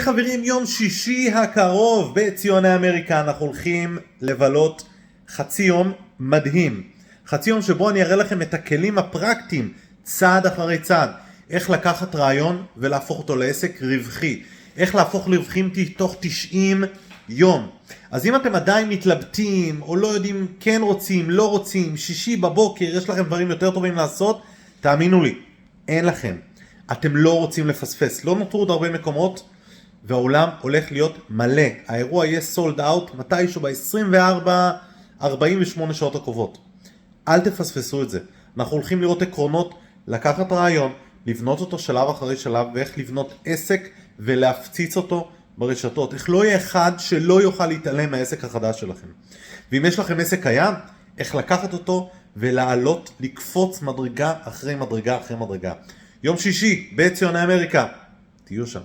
חברים, יום שישי הקרוב בציוני אמריקה אנחנו הולכים לבלות חצי יום מדהים. חצי יום שבו אני אראה לכם את הכלים הפרקטיים, צעד אחרי צעד. איך לקחת רעיון ולהפוך אותו לעסק רווחי. איך להפוך לרווחים תוך 90 יום. אז אם אתם עדיין מתלבטים או לא יודעים כן רוצים, לא רוצים, שישי בבוקר יש לכם דברים יותר טובים לעשות, תאמינו לי, אין לכם. אתם לא רוצים לפספס. לא נותרו עוד הרבה מקומות. והעולם הולך להיות מלא. האירוע יהיה סולד אאוט מתישהו ב-24-48 שעות הקרובות. אל תפספסו את זה. אנחנו הולכים לראות עקרונות, לקחת רעיון, לבנות אותו שלב אחרי שלב, ואיך לבנות עסק ולהפציץ אותו ברשתות. איך לא יהיה אחד שלא יוכל להתעלם מהעסק החדש שלכם. ואם יש לכם עסק קיים, איך לקחת אותו ולעלות, לקפוץ מדרגה אחרי מדרגה אחרי מדרגה. יום שישי בציוני אמריקה. תהיו שם.